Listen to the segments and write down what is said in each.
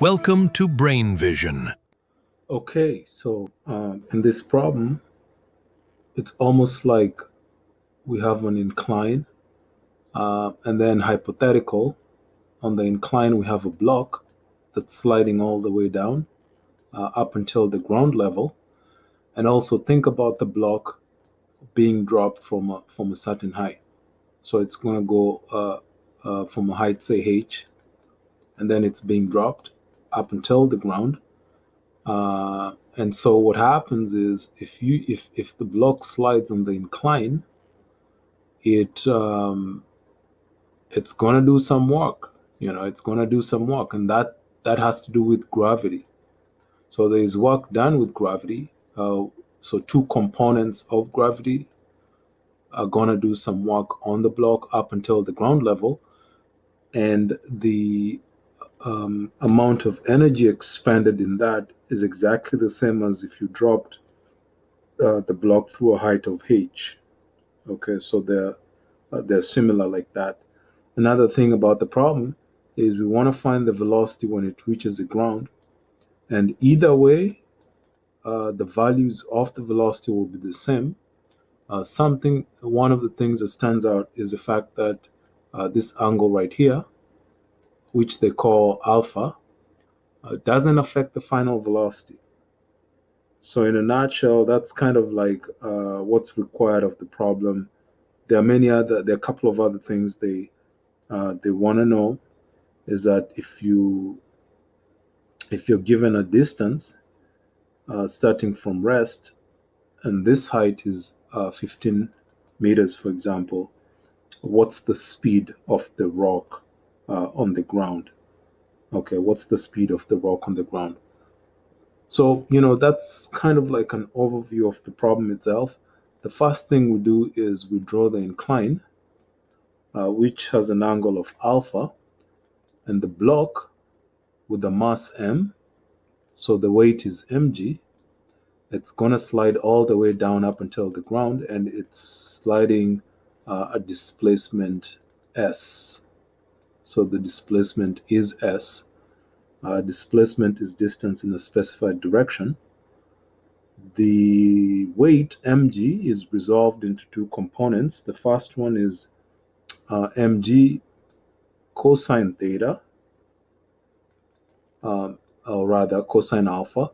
Welcome to Brain Vision. Okay, so in this problem, it's almost like we have an incline and then hypothetical. On the incline, we have a block that's sliding all the way down up until the ground level. And also think about the block being dropped from a certain height. So it's going to go from a height, say h, and then it's being dropped up until the ground. And so what happens is if the block slides on the incline, it it's gonna do some work. It's gonna do some work, and that has to do with gravity. So there is work done with gravity. So two components of gravity are gonna do some work on the block up until the ground level, and the amount of energy expended in that is exactly the same as if you dropped the block through a height of h. Okay, so they're similar like that. Another thing about the problem is we want to find the velocity when it reaches the ground, and either way, the values of the velocity will be the same. One of the things that stands out is the fact that this angle right here, which they call alpha, doesn't affect the final velocity. So in a nutshell, that's kind of like what's required of the problem. There are a couple of other things they want to know is that if you're given a distance starting from rest, and this height is 15 meters, for example, what's the speed of the rock on the ground? Okay, what's the speed of the rock on the ground? So, that's kind of like an overview of the problem itself. The first thing we do is we draw the incline, which has an angle of alpha, and the block with the mass m, so the weight is mg. It's going to slide all the way down up until the ground, and it's sliding a displacement s. So the displacement is s. Displacement is distance in a specified direction. The weight mg is resolved into two components. The first one is mg cosine theta, or rather cosine alpha,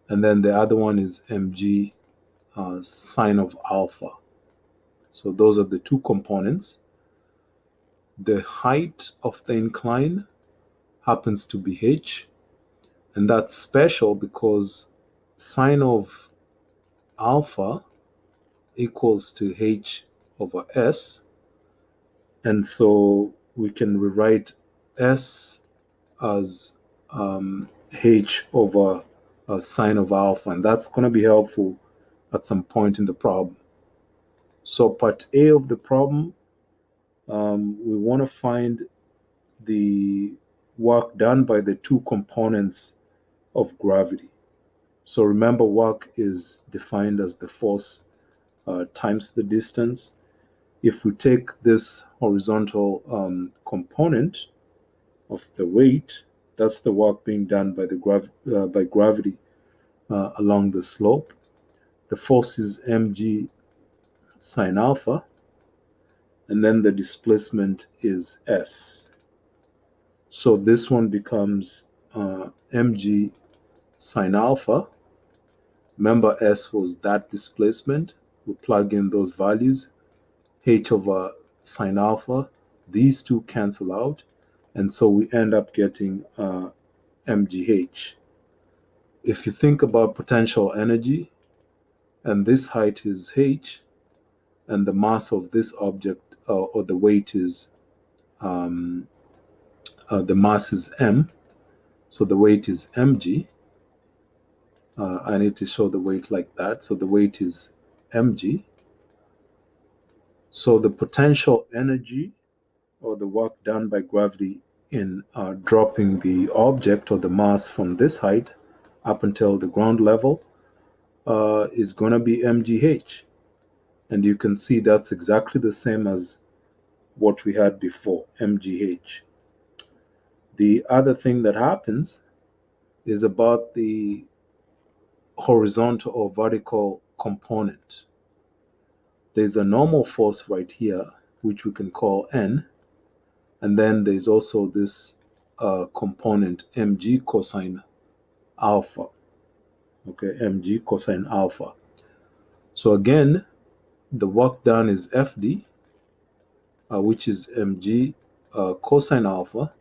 and then the other one is mg sine of alpha. So those are the two components. The height of the incline happens to be h, and that's special because sine of alpha equals to h over s, and so we can rewrite s as h over sine of alpha, and that's going to be helpful at some point in the problem. So part A of the problem, we want to find the work done by the two components of gravity. So remember, work is defined as the force times the distance. If we take this horizontal component of the weight, that's the work being done by by gravity along the slope. The force is mg sine alpha, and then the displacement is s. So this one becomes mg sine alpha. Remember, s was that displacement. We plug in those values, h over sine alpha. These two cancel out, and so we end up getting mgh. If you think about potential energy, and this height is h, and the mass of this object or the weight is the mass is m, so the weight is mg. I need to show the weight like that. So the weight is mg. So the potential energy or the work done by gravity in dropping the object or the mass from this height up until the ground level is going to be mgh. And you can see that's exactly the same as what we had before, mgh. The other thing that happens is about the horizontal or vertical component. There's a normal force right here, which we can call N, and then there's also this component mg cosine alpha. Okay, mg cosine alpha. So again, the work done is Fd, which is mg cosine alpha.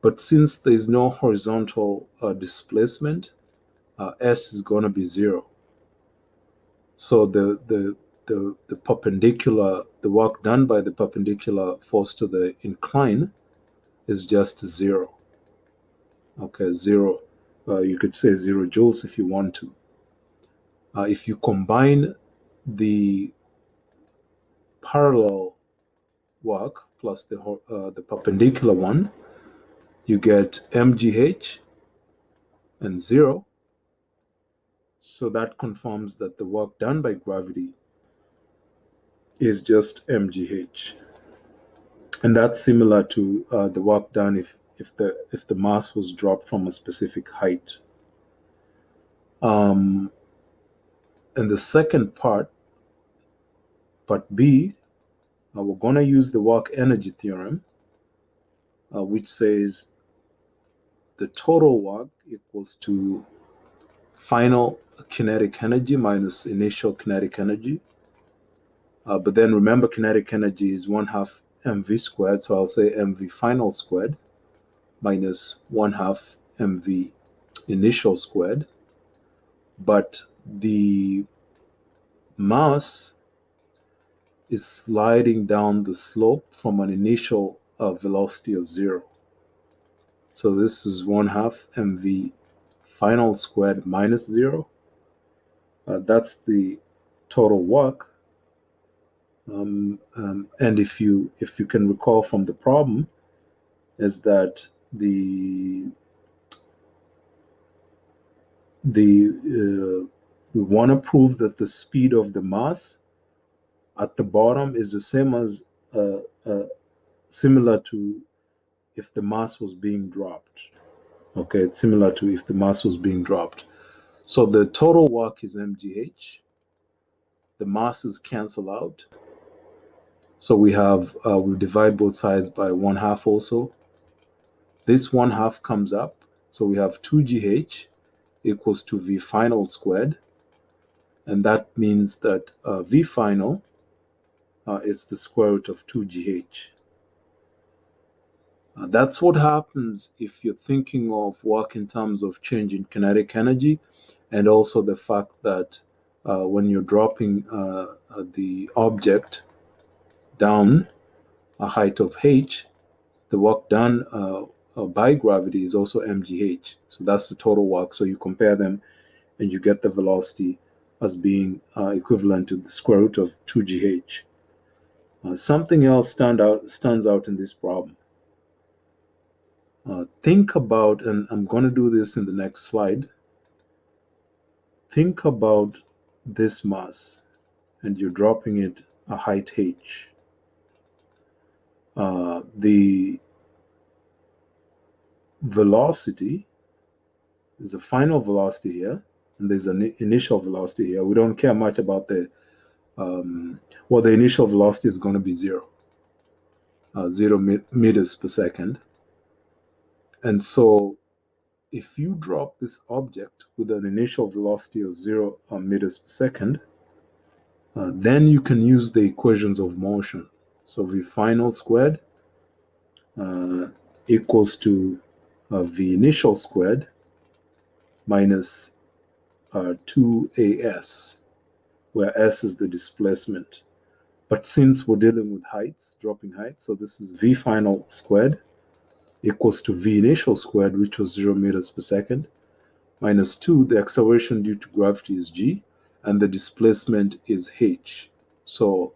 But since there is no horizontal displacement, S is going to be 0. So the perpendicular, the work done by the perpendicular force to the incline is just 0. Okay, 0. You could say 0 joules if you want to. If you combine the parallel work plus the perpendicular one, you get mgh and 0. So that confirms that the work done by gravity is just mgh. And that's similar to the work done if the mass was dropped from a specific height. And the second part B, we're going to use the work energy theorem, which says the total work equals to final kinetic energy minus initial kinetic energy. But then remember, kinetic energy is 1/2 mv squared, so I'll say mv final squared minus 1/2 mv initial squared. But the mass is sliding down the slope from an initial velocity of 0. So this is 1/2 mv final squared minus 0. That's the total work. And if you can recall from the problem, is that we want to prove that the speed of the mass at the bottom is the same as similar to if the mass was being dropped. Okay, it's similar to if the mass was being dropped. So the total work is mgh. The masses cancel out. So we have, we divide both sides by 1/2 also. This 1/2 comes up. So we have 2gh equals to v final squared. And that means that v final is the square root of 2gh. That's what happens if you're thinking of work in terms of change in kinetic energy, and also the fact that when you're dropping the object down a height of h, the work done by gravity is also mgh. So that's the total work. So you compare them and you get the velocity as being equivalent to the square root of 2gh. Something else stands out in this problem. Think about, and I'm going to do this in the next slide, think about this mass and you're dropping it a height h. The velocity is the final velocity here, and there's an initial velocity here. We don't care much about the the initial velocity is going to be 0 meters per second. And so if you drop this object with an initial velocity of 0 meters per second, then you can use the equations of motion. So v final squared equals to v initial squared minus 2as, where s is the displacement. But since we're dealing with heights, dropping heights, so this is v final squared equals to v initial squared, which was 0 meters per second, minus 2, the acceleration due to gravity is g, and the displacement is h. So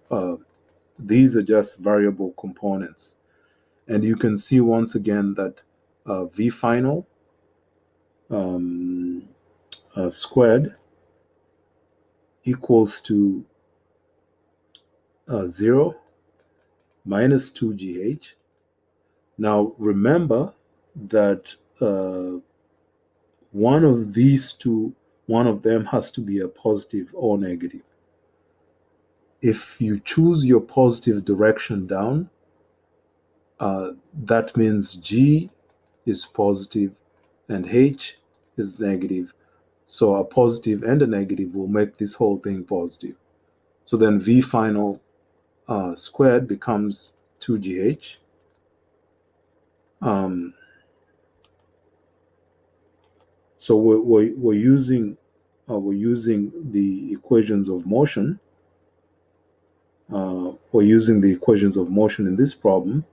these are just variable components. And you can see once again that v final squared equals to 0 minus 2gh. Now remember that one of these two, one of them has to be a positive or negative. If you choose your positive direction down, that means G is positive and H is negative. So a positive and a negative will make this whole thing positive. So then V final squared becomes 2GH. So we're using the equations of motion. We're using the equations of motion in this problem.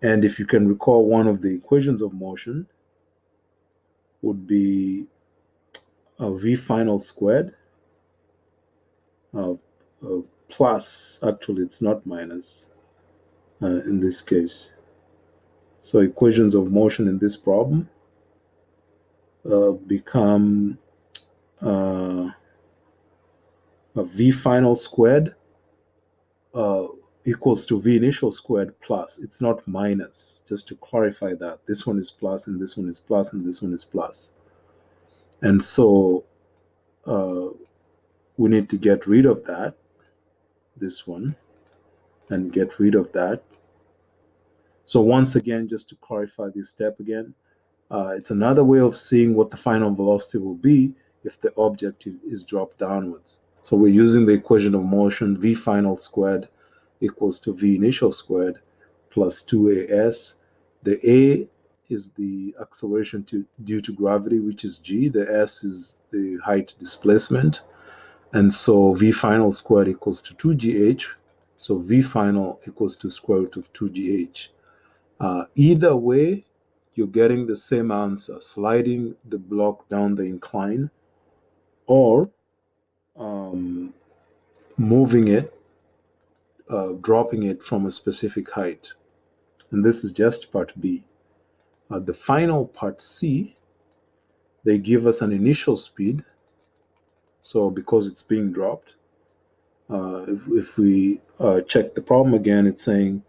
And if you can recall, one of the equations of motion would be V final squared plus, actually it's not minus in this case. So equations of motion in this problem become a V final squared equals to V initial squared plus. It's not minus, just to clarify that. This one is plus, and this one is plus, and this one is plus. And so we need to get rid of that, this one, and get rid of that. So once again, just to clarify this step again, it's another way of seeing what the final velocity will be if the object is dropped downwards. So we're using the equation of motion, V final squared equals to V initial squared plus 2AS. The A is the acceleration due to gravity, which is G. The S is the height displacement. And so V final squared equals to 2GH. So V final equals to square root of 2GH. Either way, you're getting the same answer, sliding the block down the incline or moving it, dropping it from a specific height. And this is just part B. The final part C, they give us an initial speed. So because it's being dropped, if we check the problem again, it's saying,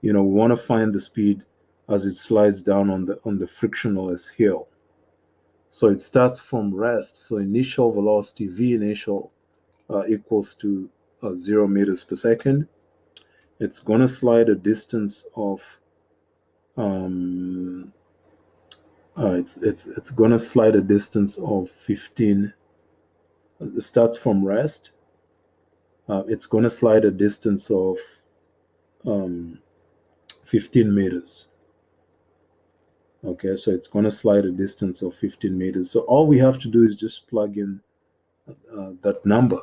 we want to find the speed as it slides down on the frictionless hill. So it starts from rest. So initial velocity V initial equals to 0 meters per second. It's going to slide a distance of it's going to slide a distance of 15. It starts from rest. It's going to slide a distance of 15 meters. Okay, so it's going to slide a distance of 15 meters. So all we have to do is just plug in that number.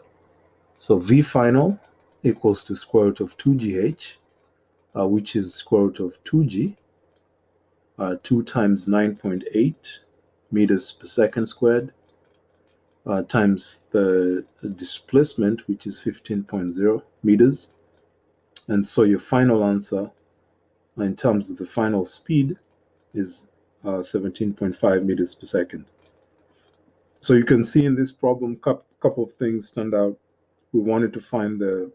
So V final equals to square root of 2GH, which is square root of 2G, 2 times 9.8 meters per second squared, times the displacement, which is 15.0 meters. And so your final answer in terms of the final speed is 17.5 meters per second. So you can see in this problem, couple of things stand out. We wanted to find the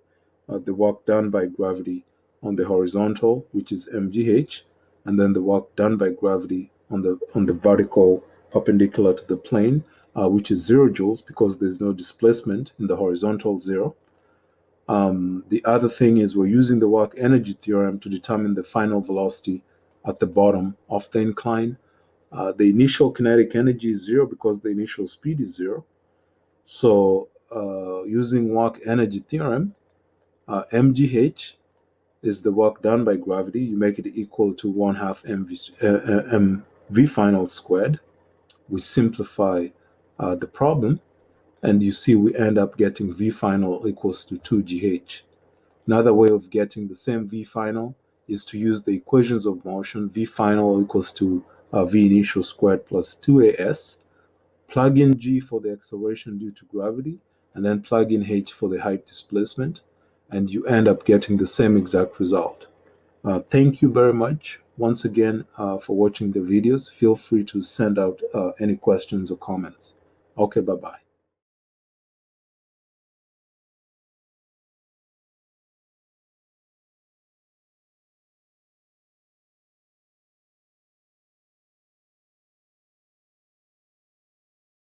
work done by gravity on the horizontal, which is mgh, and then the work done by gravity on the vertical perpendicular to the plane, which is 0 joules because there's no displacement in the horizontal, 0. The other thing is we're using the work energy theorem to determine the final velocity at the bottom of the incline. The initial kinetic energy is 0 because the initial speed is 0. So using work energy theorem, mgh is the work done by gravity. You make it equal to 1/2 mv final squared. We simplify the problem, and you see we end up getting V final equals to 2GH. Another way of getting the same V final is to use the equations of motion. V final equals to V initial squared plus 2AS. Plug in G for the acceleration due to gravity, and then plug in H for the height displacement, and you end up getting the same exact result. Thank you very much once again for watching the videos. Feel free to send out any questions or comments. Okay, bye-bye.